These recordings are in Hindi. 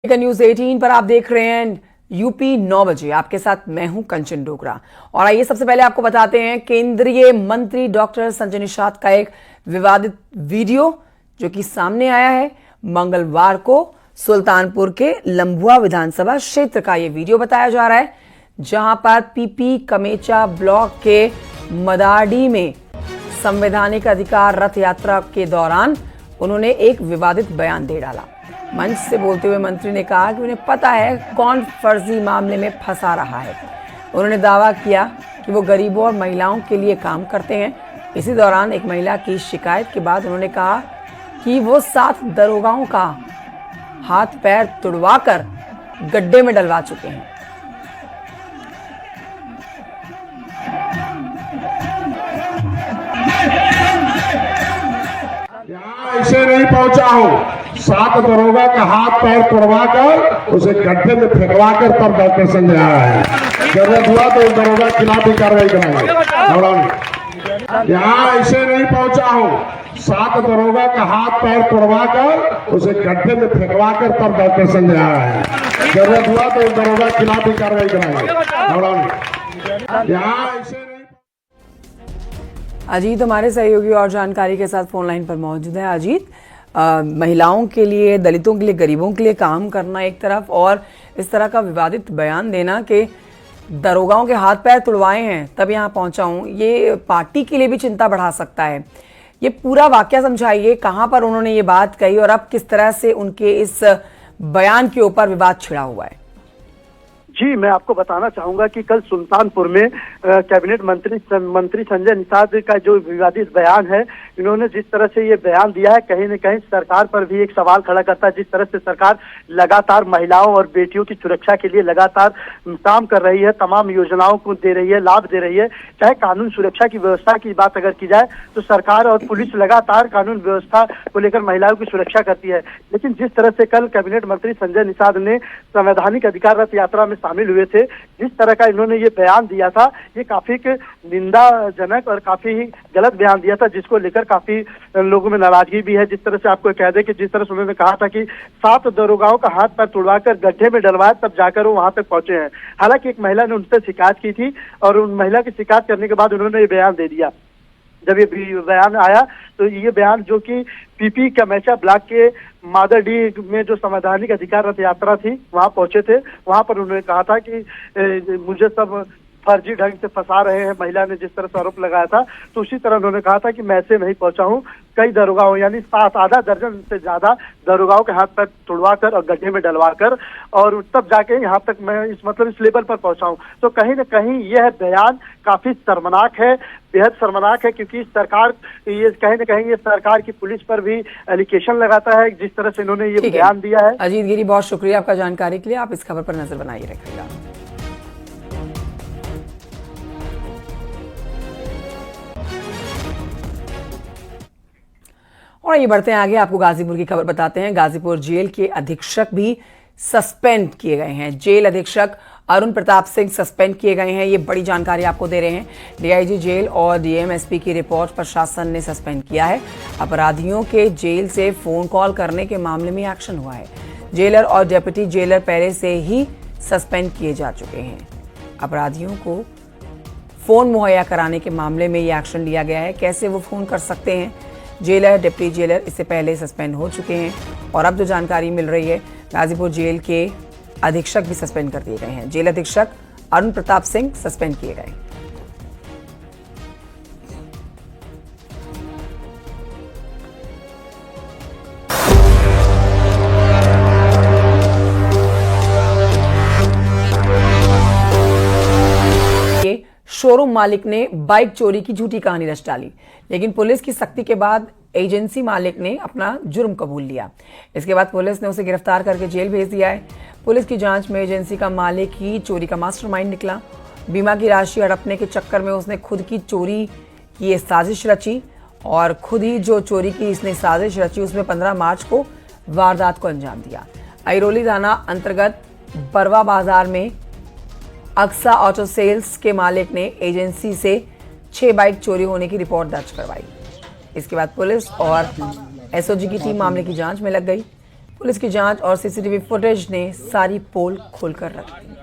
न्यूज 18 पर आप देख रहे हैं यूपी 9 बजे। आपके साथ मैं हूं कंचन डोगरा। और आइए सबसे पहले आपको बताते हैं केंद्रीय मंत्री डॉक्टर संजय निषाद का एक विवादित वीडियो जो कि सामने आया है। मंगलवार को सुल्तानपुर के लंबुआ विधानसभा क्षेत्र का यह वीडियो बताया जा रहा है, जहां पर पीपी कमेचा ब्लॉक के मदारडी में संवैधानिक अधिकार रथ यात्रा के दौरान उन्होंने एक विवादित बयान दे डाला। मंच से बोलते हुए मंत्री ने कहा कि उन्हें पता है कौन फर्जी मामले में फंसा रहा है। उन्होंने दावा किया कि वो गरीबों और महिलाओं के लिए काम करते हैं। इसी दौरान एक महिला की शिकायत के बाद उन्होंने कहा कि वो 7 दरोगाओं का हाथ पैर तुड़वाकर गड्ढे में डलवा चुके हैं। ऐसे नहीं पहुंचा हूं। 7 दरोगा का हाथ पैर तोड़वा कर उसे गड्ढे में फेंकवा कर तब डॉक्टर संजय आया है। जरूरत हुआ तो दरोगा के खिलाफ भी कार्रवाई कराएंगे। यहाँ ऐसे नहीं पहुंचा हूं। 7 दरोगा का हाथ पैर तोड़वा कर उसे गड्ढे में फेंकवा कर तब डॉक्टर संजय आया है। जरूरत हुआ तो दरोगा के खिलाफ भी कार्रवाई कराएंगे। यहाँ ऐसे अजीत हमारे सहयोगी और जानकारी के साथ फोन लाइन पर मौजूद है। अजीत, महिलाओं के लिए, दलितों के लिए, गरीबों के लिए काम करना एक तरफ और इस तरह का विवादित बयान देना कि दरोगाओं के हाथ पैर तुड़वाए हैं तब यहाँ पहुंचा हूँ, ये पार्टी के लिए भी चिंता बढ़ा सकता है। ये पूरा वाकया समझाइए, कहाँ पर उन्होंने ये बात कही और अब किस तरह से उनके इस बयान के ऊपर विवाद छिड़ा हुआ है। जी, मैं आपको बताना चाहूंगा कि कल सुल्तानपुर में कैबिनेट मंत्री संजय निषाद का जो विवादित बयान है, इन्होंने जिस तरह से ये बयान दिया है, कहीं न कहीं सरकार पर भी एक सवाल खड़ा करता है। जिस तरह से सरकार लगातार महिलाओं और बेटियों की सुरक्षा के लिए लगातार काम कर रही है, तमाम योजनाओं को दे रही है, लाभ दे रही है। चाहे कानून सुरक्षा की व्यवस्था की बात अगर की जाए तो सरकार और पुलिस लगातार कानून व्यवस्था को लेकर महिलाओं की सुरक्षा करती है। लेकिन जिस तरह से कल कैबिनेट मंत्री संजय निषाद ने संवैधानिक अधिकार रथ यात्रा में शामिल हुए थे, जिस तरह का इन्होंने ये बयान दिया था, ये काफी निंदाजनक और काफी गलत बयान दिया था, जिसको लेकर काफी लोगों में नाराजगी भी है। जिस तरह से आपको कह दें कि जिस तरह से उन्होंने कहा था कि 7 दरोगाओं का हाथ पैर तुड़वाकर गड्ढे में डलवाया तब जाकर वो वहां तक पहुंचे हैं। हालांकि एक महिला ने उनसे शिकायत की थी और उन महिला की शिकायत करने के बाद उन्होंने ये बयान दे दिया। जब ये बयान आया तो ये बयान जो कि पीपी कमेचा ब्लॉक के मादरडी में जो संवैधानिक अधिकार रथ यात्रा थी वहां पहुंचे थे, वहां पर उन्होंने कहा था कि मुझे सब फर्जी ढंग से फंसा रहे हैं। महिला ने जिस तरह से आरोप लगाया था, तो उसी तरह उन्होंने कहा था कि मैं ऐसे नहीं पहुंचा हूं। कई दरोगाओं यानी 7 आधा दर्जन से ज्यादा दरोगाओं के हाथ पैर तुड़वा कर और गड्ढे में डलवा कर और तब जाके यहाँ तक मैं इस लेवल पर पहुंचा हूँ। तो कहीं न कहीं यह बयान काफी शर्मनाक है, बेहद शर्मनाक है, क्योंकि सरकार ये कहीं न कहीं ये सरकार की पुलिस पर भी एलिगेशन लगाता है जिस तरह से इन्होंने ये बयान दिया है। अजीत गिरी, बहुत शुक्रिया आपका जानकारी के लिए। आप इस खबर पर नजर बनाए रखिएगा। और ये बढ़ते हैं आगे, आपको गाजीपुर की खबर बताते हैं। गाजीपुर जेल के अधीक्षक भी सस्पेंड किए गए हैं। जेल अधीक्षक अरुण प्रताप सिंह सस्पेंड किए गए हैं। ये बड़ी जानकारी आपको दे रहे हैं। डीआईजी जेल और डीएमएसपी की रिपोर्ट प्रशासन ने सस्पेंड किया है। अपराधियों के जेल से फोन कॉल करने के मामले में एक्शन हुआ है। जेलर और डेप्यूटी जेलर पहले से ही सस्पेंड किए जा चुके हैं। अपराधियों को फोन मुहैया कराने के मामले में ये एक्शन लिया गया है। कैसे वो फोन कर सकते हैं? जेलर, डिप्टी जेलर इससे पहले सस्पेंड हो चुके हैं और अब जो जानकारी मिल रही है, गाजीपुर जेल के अधीक्षक भी सस्पेंड कर दिए गए हैं। जेल अधीक्षक अरुण प्रताप सिंह सस्पेंड किए गए। शोरूम मालिक ने बाइक चोरी की झूठी कहानी रच डाली, लेकिन पुलिस की सख्ती के बाद एजेंसी मालिक ने अपना जुर्म कबूल लिया। इसके बाद पुलिस ने उसे गिरफ्तार करके जेल भेज दिया है। पुलिस की जांच में एजेंसी का मालिक ही चोरी का मास्टरमाइंड निकला। बीमा की राशि हड़पने के चक्कर में उसने खुद की चोरी की ये साजिश रची और खुद ही जो चोरी की इसने साजिश रची उसमें 15 मार्च को वारदात को अंजाम दिया। अहिरोली थाना अंतर्गत बरवा बाजार में अक्सा ऑटो सेल्स के मालिक ने एजेंसी से 6 बाइक चोरी होने की रिपोर्ट दर्ज करवाई। इसके बाद पुलिस और एसओजी की टीम मामले की जांच में लग गई। पुलिस की जांच और सीसीटीवी फुटेज ने सारी पोल खोलकर रख दी।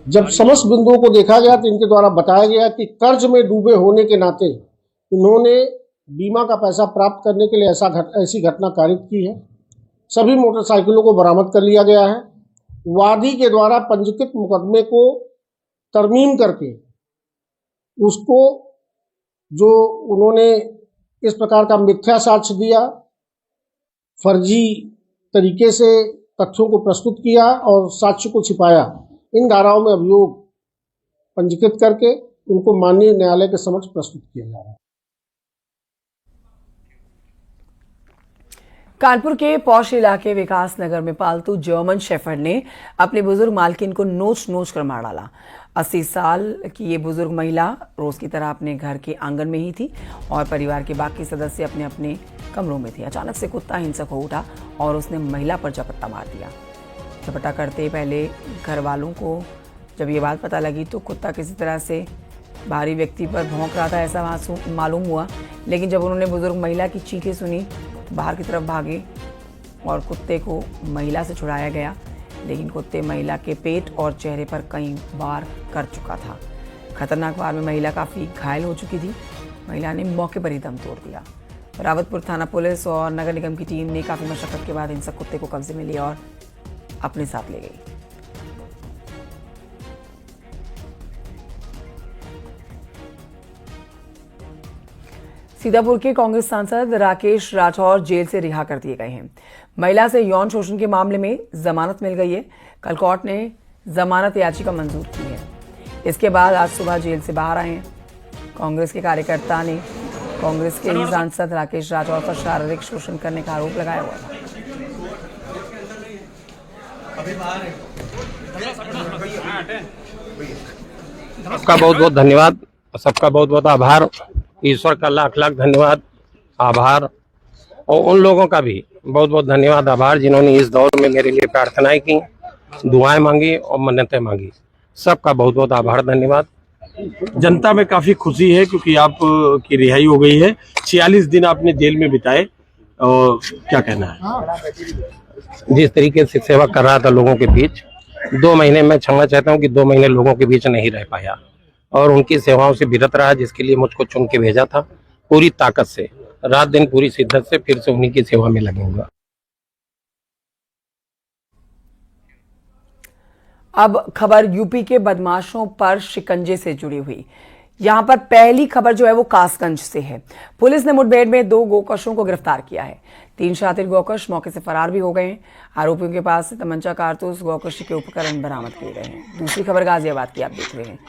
जब समस्त बिंदुओं को देखा गया तो इनके द्वारा बताया गया कि कर्ज में डूबे होने के नाते इन्होंने बीमा का पैसा प्राप्त करने के लिए ऐसी घटना कारित की है। सभी मोटरसाइकिलों को बरामद कर लिया गया है। वादी के द्वारा पंजीकृत मुकदमे को तरमीम करके उसको जो उन्होंने इस प्रकार का मिथ्या साक्ष्य दिया, फर्जी तरीके से तथ्यों को प्रस्तुत किया और साक्ष्य को छिपाया, इन धाराओं में अभियोग पंजीकृत करके उनको माननीय न्यायालय के समक्ष प्रस्तुत किया जा रहा है। कानपुर के पौष इलाके विकास नगर में पालतू जर्मन शेफर्ड ने अपनी बुजुर्ग मालकिन को नोच नोच कर मार डाला। 80 साल की ये बुजुर्ग महिला रोज की तरह अपने घर के आंगन में ही थी और परिवार के बाकी सदस्य अपने अपने कमरों में थे। अचानक से कुत्ता हिंसक हो उठा और उसने महिला पर झपट्टा मार दिया। झपट्टा करते पहले घर वालों को जब ये बात पता लगी तो कुत्ता किसी तरह से बाहरी व्यक्ति पर भौंक रहा था, ऐसा मालूम हुआ। लेकिन जब उन्होंने बुजुर्ग महिला की चीखें सुनी तो बाहर की तरफ भागे और कुत्ते को महिला से छुड़ाया गया। लेकिन कुत्ते महिला के पेट और चेहरे पर कई बार कर चुका था। खतरनाक वार में महिला काफ़ी घायल हो चुकी थी। महिला ने मौके पर ही दम तोड़ दिया। रावतपुर थाना पुलिस और नगर निगम की टीम ने काफ़ी मशक्कत के बाद हिंसक कुत्ते को कब्जे में लिया और अपने साथ ले गई। सीतापुर के कांग्रेस सांसद राकेश राठौर जेल से रिहा कर दिए गए हैं। महिला से यौन शोषण के मामले में जमानत मिल गई है। कल कोर्ट ने जमानत याचिका मंजूर की है। इसके बाद आज सुबह जेल से बाहर आए हैं। कांग्रेस के कार्यकर्ता ने कांग्रेस के ही सांसद राकेश राठौर पर शारीरिक शोषण करने का आरोप लगाया हुआ था। सबका बहुत बहुत धन्यवाद, सबका बहुत बहुत आभार, ईश्वर का लाख लाख धन्यवाद आभार, और उन लोगों का भी बहुत बहुत धन्यवाद आभार जिन्होंने इस दौर में मेरे लिए प्रार्थनाएं की, दुआएं मांगी और मन्नतें मांगी। सबका बहुत बहुत आभार धन्यवाद। जनता में काफी खुशी है क्योंकि आप की रिहाई हो गई है। 46 दिन आपने जेल में बिताए, और क्या कहना है? जिस तरीके से सेवा कर रहा था लोगों के बीच, 2 महीने मैं क्षमा चाहता हूँ कि 2 महीने लोगों के बीच नहीं रह पाया और उनकी सेवाओं से विरत रहा, जिसके लिए मुझको चुन के भेजा था। पूरी ताकत से, रात दिन पूरी शिद्दत से फिर से उन्हीं की सेवा में लगूंगा। अब खबर यूपी के बदमाशों पर शिकंजे से जुड़ी हुई। यहां पर पहली खबर जो है वो कासगंज से है। पुलिस ने मुठभेड़ में 2 गोकशों को गिरफ्तार किया है। 3 शातिर गोकश मौके से फरार भी हो गए हैं। आरोपियों के पास से तमंचा, कारतूस, गोकशी के उपकरण बरामद किए गए हैं। दूसरी खबर गाजियाबाद की आप देख रहे हैं।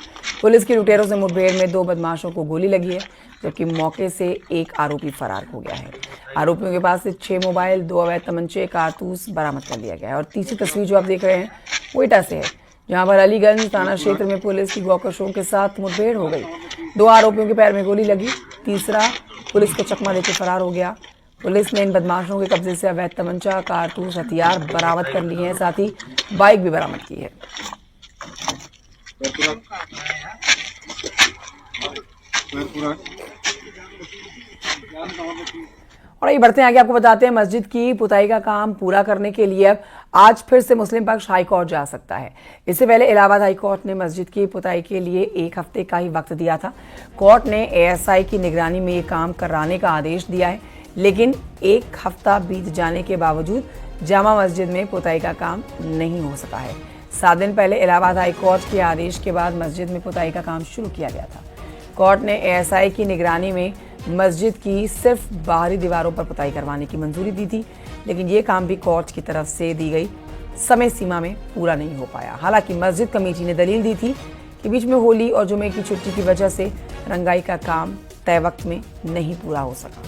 पुलिस की लुटेरों से मुठभेड़ में 2 बदमाशों को गोली लगी है, जबकि मौके से एक आरोपी फरार हो गया है। आरोपियों के पास से 6 मोबाइल, 2 अवैध तमंचे, कारतूस बरामद कर लिया गया है। और तीसरी तस्वीर जो आप देख रहे हैं वो एटा से है, जहां पर अलीगंज थाना क्षेत्र में पुलिस की गोकशों के साथ मुठभेड़ हो गई। 2 आरोपियों के पैर में गोली लगी, तीसरा पुलिस को चकमा देकर फरार हो गया। पुलिस ने इन बदमाशों के कब्जे से अवैध तमंचा, कारतूस, हथियार बरामद कर लिए हैं, साथ ही बाइक भी बरामद की है। और ये बढ़ते हैं आगे, आपको बताते हैं मस्जिद की पुताई का काम पूरा करने के लिए अब आज फिर से मुस्लिम पक्ष हाई कोर्ट जा सकता है। इससे पहले इलाहाबाद हाई कोर्ट ने मस्जिद की पुताई के लिए 1 हफ्ते का ही वक्त दिया था। कोर्ट ने एएसआई की निगरानी में ये काम कराने का आदेश दिया है, लेकिन 1 हफ्ता बीत जाने के बावजूद जामा मस्जिद में पुताई का काम नहीं हो सका है। 7 दिन पहले इलाहाबाद हाई कोर्ट के आदेश के बाद मस्जिद में पुताई का काम शुरू किया गया था। कोर्ट ने एएसआई की निगरानी में मस्जिद की सिर्फ बाहरी दीवारों पर पुताई करवाने की मंजूरी दी थी, लेकिन ये काम भी कोर्ट की तरफ से दी गई समय सीमा में पूरा नहीं हो पाया। हालांकि मस्जिद कमेटी ने दलील दी थी कि बीच में होली और जुमे की छुट्टी की वजह से रंगाई का काम तय वक्त में नहीं पूरा हो सका।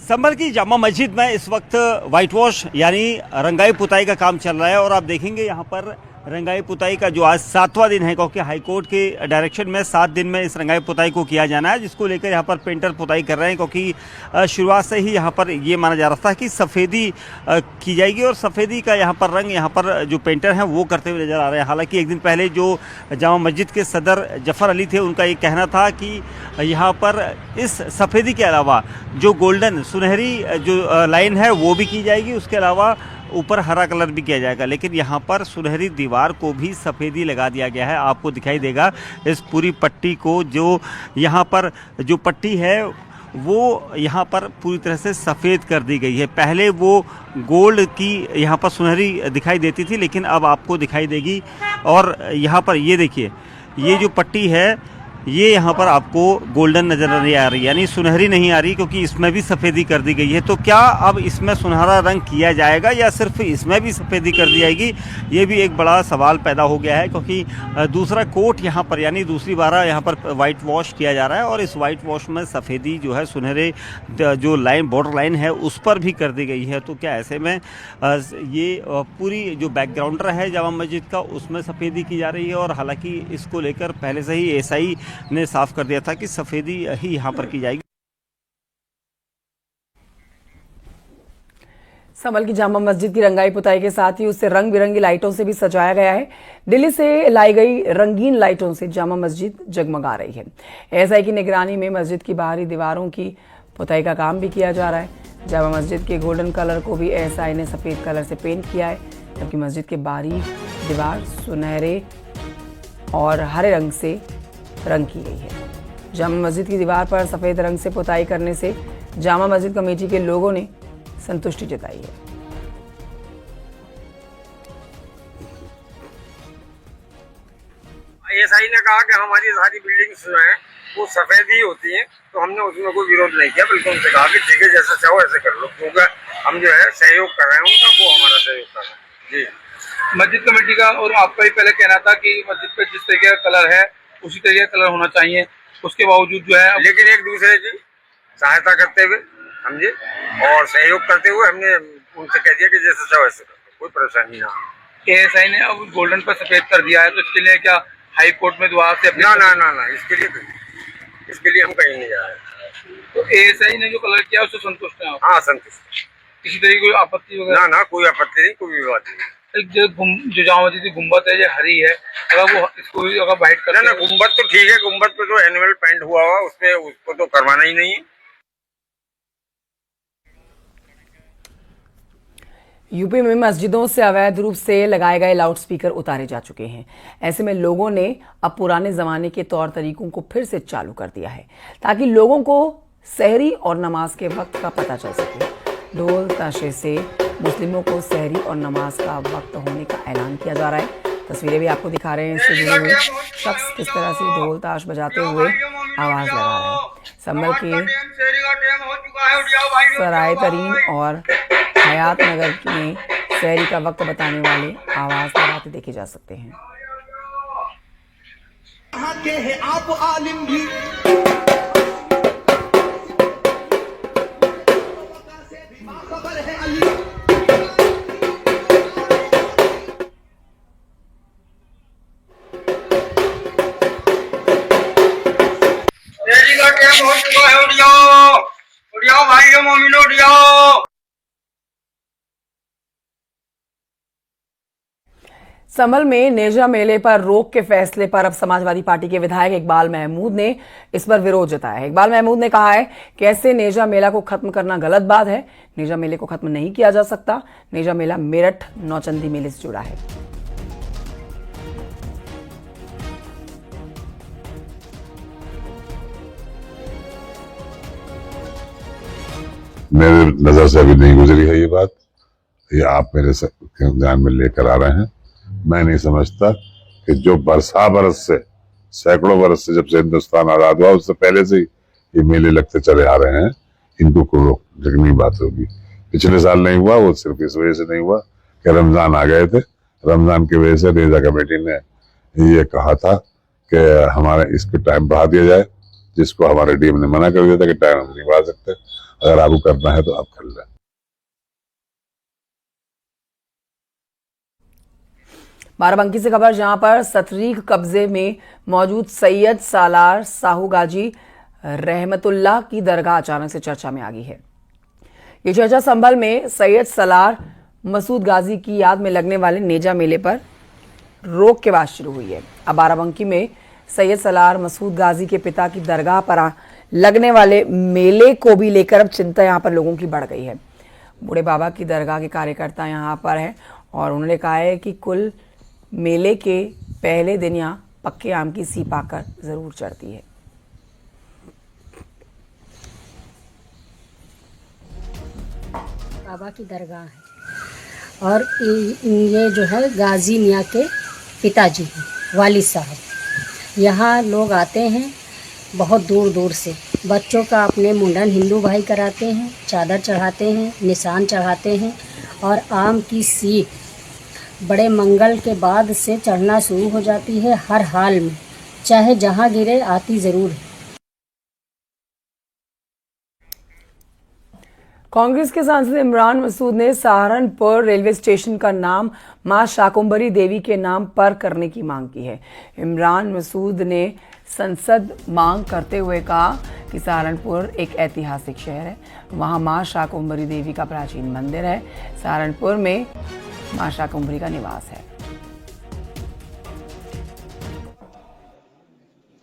संभल की जामा मस्जिद में इस वक्त वाइट वॉश यानी रंगाई पुताई का काम चल रहा है और आप देखेंगे यहाँ पर रंगाई पुताई का जो आज 7वां दिन है, क्योंकि हाईकोर्ट के डायरेक्शन में 7 दिन में इस रंगाई पुताई को किया जाना है, जिसको लेकर यहाँ पर पेंटर पुताई कर रहे हैं। क्योंकि शुरुआत से ही यहाँ पर ये माना जा रहा था कि सफ़ेदी की जाएगी और सफ़ेदी का यहाँ पर रंग यहाँ पर जो पेंटर हैं वो करते हुए नज़र आ रहे हैं। हालांकि एक दिन पहले जो जामा मस्जिद के सदर जफ़र अली थे, उनका ये कहना था कि यहाँ पर इस सफ़ेदी के अलावा जो गोल्डन सुनहरी जो लाइन है वो भी की जाएगी, उसके अलावा ऊपर हरा कलर भी किया जाएगा। लेकिन यहाँ पर सुनहरी दीवार को भी सफ़ेदी लगा दिया गया है। आपको दिखाई देगा इस पूरी पट्टी को, जो यहाँ पर जो पट्टी है वो यहाँ पर पूरी तरह से सफ़ेद कर दी गई है। पहले वो गोल्ड की यहाँ पर सुनहरी दिखाई देती थी, लेकिन अब आपको दिखाई देगी। और यहाँ पर ये देखिए, ये जो पट्टी है ये यहाँ पर आपको गोल्डन नज़र नहीं आ रही, यानी सुनहरी नहीं आ रही, क्योंकि इसमें भी सफ़ेदी कर दी गई है। तो क्या अब इसमें सुनहरा रंग किया जाएगा या सिर्फ इसमें भी सफ़ेदी कर दी जाएगी, ये भी एक बड़ा सवाल पैदा हो गया है। क्योंकि दूसरा कोट यहाँ पर, यानी दूसरी बार यहाँ पर वाइट वॉश किया जा रहा है और इस वाइट वॉश में सफ़ेदी जो है सुनहरे जो लाइन बॉर्डर लाइन है उस पर भी कर दी गई है। तो क्या ऐसे में ये पूरी जो बैकग्राउंडर है जामा मस्जिद का उसमें सफ़ेदी की जा रही है। और हालांकि इसको लेकर पहले से ही एसआई ने साफ कर दिया था कि सफ़ेदी ही यहाँ पर की जाएगी। संभल की जामा मस्जिद की रंगाई पुताई के साथ ही उससे रंग बिरंगी लाइटों से भी सजाया गया है। दिल्ली से लाई गई रंगीन लाइटों से जामा मस्जिद जगमगा रही है। एसआई की निगरानी में मस्जिद की बाहरी दीवारों की पुताई का काम भी किया जा रहा है। जामा मस्जिद के गोल्डन कलर को भी एसआई ने सफ़ेद कलर से पेंट किया है, जबकि मस्जिद के बाहरी दीवार सुनहरे और हरे रंग से रंग की गई है। जामा मस्जिद की दीवार पर सफ़ेद रंग से पुताई करने से जामा मस्जिद कमेटी के लोगों ने संतुष्टि जताई है। एसआई ने कहा कि हमारी सारी बिल्डिंग्स जो हैं वो सफ़ेद ही होती हैं, तो हमने उसमें कोई विरोध नहीं किया, बल्कि उनसे कहा कि ठीक है जैसा चाहो ऐसे कर लो, क्योंकि हम जो है सहयोग कर रहे हैं उनका, वो हमारा सहयोग कर रहे हैं। जी, मस्जिद कमेटी का और आपका ही पहले कहना था कि मस्जिद पे जिस तरीके का कलर है उसी तरीके का कलर होना चाहिए, उसके बावजूद जो है, लेकिन एक दूसरे की सहायता करते हुए समझे और सहयोग करते हुए हमने उनसे कह दिया कि जैसे चाहो ऐसे करो, कोई परेशानी ना। एएसआई ने अब गोल्डन पर सफेद कर दिया है, तो इसके लिए क्या हाई कोर्ट में दोबारा से ना इसके लिए हम कहीं नहीं जा रहे। तो एएसआई ने जो कलर किया उससे संतुष्ट है? हाँ संतुष्ट। किसी तरह की कोई आपत्ति वगैरह? ना कोई आपत्ति नहीं, कोई विवाद नहीं। जो जामा मस्जिद की गुम्बद है जो हरी है, अगर वो इसको अगर वाइट करना, ना गुम्बद तो ठीक है, गुम्बद पे तो एनुअल पेंट हुआ उसपे उसको तो करवाना ही नहीं है। यूपी में मस्जिदों से अवैध रूप से लगाए गए लाउडस्पीकर उतारे जा चुके हैं। ऐसे में लोगों ने अब पुराने जमाने के तौर तरीकों को फिर से चालू कर दिया है, ताकि लोगों को सहरी और नमाज के वक्त का पता चल सके। ढोल ताशे से मुस्लिमों को सहरी और नमाज का वक्त होने का ऐलान किया जा रहा है। तस्वीरें भी आपको दिखा रहे हैं। इससे जुड़े हुए शख्स किस तरह से ढोल ताश बजाते हुए आवाज लगा रहे हैं। संभल के सराय तरीन और हयात नगर में सहरी का वक्त बताने वाले आवाज लगाते देखे जा सकते हैं। आप आलिम भी संभल में नेजा मेले पर रोक के फैसले पर अब समाजवादी पार्टी के विधायक इकबाल महमूद ने इस पर विरोध जताया है। इकबाल महमूद ने कहा है कि ऐसे नेजा मेला को खत्म करना गलत बात है। नेजा मेले को खत्म नहीं किया जा सकता। नेजा मेला मेरठ नौचंदी मेले से जुड़ा है। मेरे नजर से अभी नहीं गुजरी है ये बात, ये आप मेरे ध्यान में लेकर आ रहे हैं। मैं नहीं समझता कि जो बरस से सैकड़ों बरस से जब से हिंदुस्तान आजाद हुआ उससे पहले से ही ये मेले लगते चले आ रहे हैं, इनको कोई रोकने की बात होगी। पिछले साल नहीं हुआ, वो सिर्फ इस वजह से नहीं हुआ कि रमजान आ गए थे। रमजान की वजह से नेजा कमेटी ने ये कहा था कि हमारे इसको टाइम बढ़ा दिया जाए, जिसको हमारे डीएम ने मना कर दिया था कि टाइम हम नहीं बढ़ा सकते, अगर आपको करना है तो आप कर लें। बाराबंकी से खबर, जहां पर सतरीक कब्जे में मौजूद सैयद सालार साहू गाजी रहमतुल्लाह की दरगाह अचानक से चर्चा में आ गई है। ये चर्चा संभल में सैयद सालार मसूद गाजी की याद में लगने वाले नेजा मेले पर रोक के बाद शुरू हुई है। अब बाराबंकी में सैयद सालार मसूद गाजी के पिता की दरगाह पर लगने वाले मेले को भी लेकर अब चिंता यहाँ पर लोगों की बढ़ गई है। बूढ़े बाबा की दरगाह के कार्यकर्ता यहाँ पर हैं और उन्होंने कहा है कि कुल मेले के पहले दिन यहाँ पक्के आम की सीप आकर जरूर चढ़ती है। बाबा की दरगाह है और ये जो है गाजी मियाँ के पिताजी हैं, वालिद साहब। यहाँ लोग आते हैं बहुत दूर दूर से। बच्चों का अपने मुंडन हिंदू भाई कराते हैं, चादर चढ़ाते हैं, निशान चढ़ाते हैं और आम की सीख बड़े मंगल के बाद से चढ़ना शुरू हो जाती है। हर हाल में चाहे जहाँ गिरे आती ज़रूर है। कांग्रेस के सांसद इमरान मसूद ने सहारनपुर रेलवे स्टेशन का नाम मां शाकुंभरी देवी के नाम पर करने की मांग की है। इमरान मसूद ने संसद मांग करते हुए कहा कि सहारनपुर एक ऐतिहासिक शहर है, वहां मां शाकुंभरी देवी का प्राचीन मंदिर है। सहारनपुर में मां शाकुंभरी का निवास है।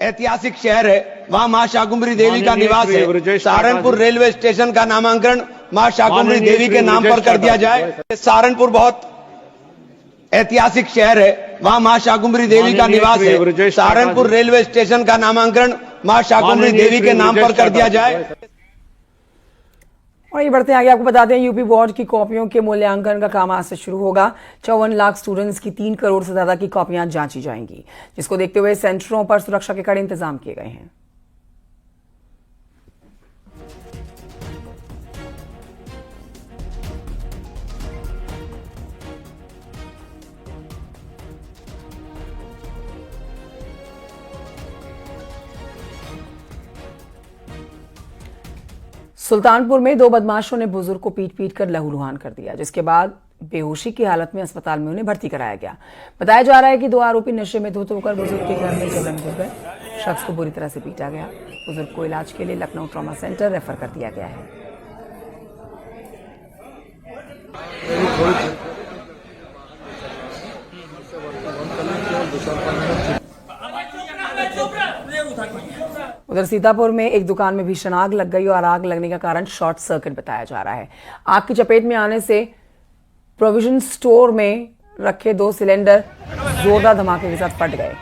ऐतिहासिक शहर है, वहाँ मां शाकुंभरी देवी का निवास है। सहारनपुर रेलवे स्टेशन का नामांकन मां शाकुंभरी देवी के नाम पर कर दिया जाए। सहारनपुर बहुत ऐतिहासिक शहर है, वहाँ मां शाकुंभरी देवी का निवास है। सहारनपुर रेलवे स्टेशन का नामांकन मां शाकुंभरी देवी के नाम पर कर दिया जाए। और ये बढ़ते आगे, आपको बताते हैं यूपी बोर्ड की कॉपियों के मूल्यांकन का काम आज से शुरू होगा। 54 लाख स्टूडेंट्स की 3 करोड़ से ज्यादा की कॉपियां जांची जाएंगी, जिसको देखते हुए सेंटरों पर सुरक्षा के कड़े इंतजाम किए गए हैं। सुल्तानपुर में 2 बदमाशों ने बुजुर्ग को पीट कर लहूलुहान कर दिया, जिसके बाद बेहोशी की हालत में अस्पताल में उन्हें भर्ती कराया गया। बताया जा रहा है कि 2 आरोपी नशे में धुत होकर बुजुर्ग के घर में जबरन घुस गए। शख्स को बुरी तरह से पीटा गया। बुजुर्ग को इलाज के लिए लखनऊ ट्रॉमा सेंटर रेफर कर दिया गया है। उधर सीतापुर में एक दुकान में भीषण आग लग गई और आग लगने का कारण शॉर्ट सर्किट बताया जा रहा है। आग की चपेट में आने से प्रोविजन स्टोर में रखे 2 सिलेंडर जोरदार धमाके के साथ फट गए।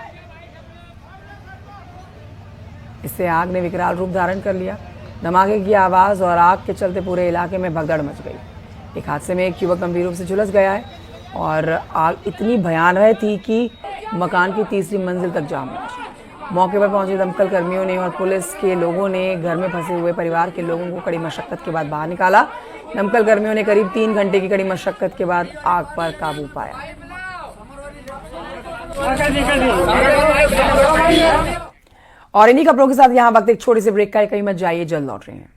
इससे आग ने विकराल रूप धारण कर लिया। धमाके की आवाज और आग के चलते पूरे इलाके में भगदड़ मच गई। एक हादसे में एक युवक गंभीर रूप से झुलस गया है और आग इतनी भयानक थी कि मकान की 3री मंजिल तक जा पहुंची। मौके पर पहुंचे दमकल कर्मियों ने और पुलिस के लोगों ने घर में फंसे हुए परिवार के लोगों को कड़ी मशक्कत के बाद बाहर निकाला। दमकल कर्मियों ने करीब 3 घंटे की कड़ी मशक्कत के बाद आग पर काबू पाया। और इन्हीं खबरों के साथ यहाँ वक्त एक छोटे से ब्रेक का, कहीं मत जाइए, जल्द लौट रहे हैं।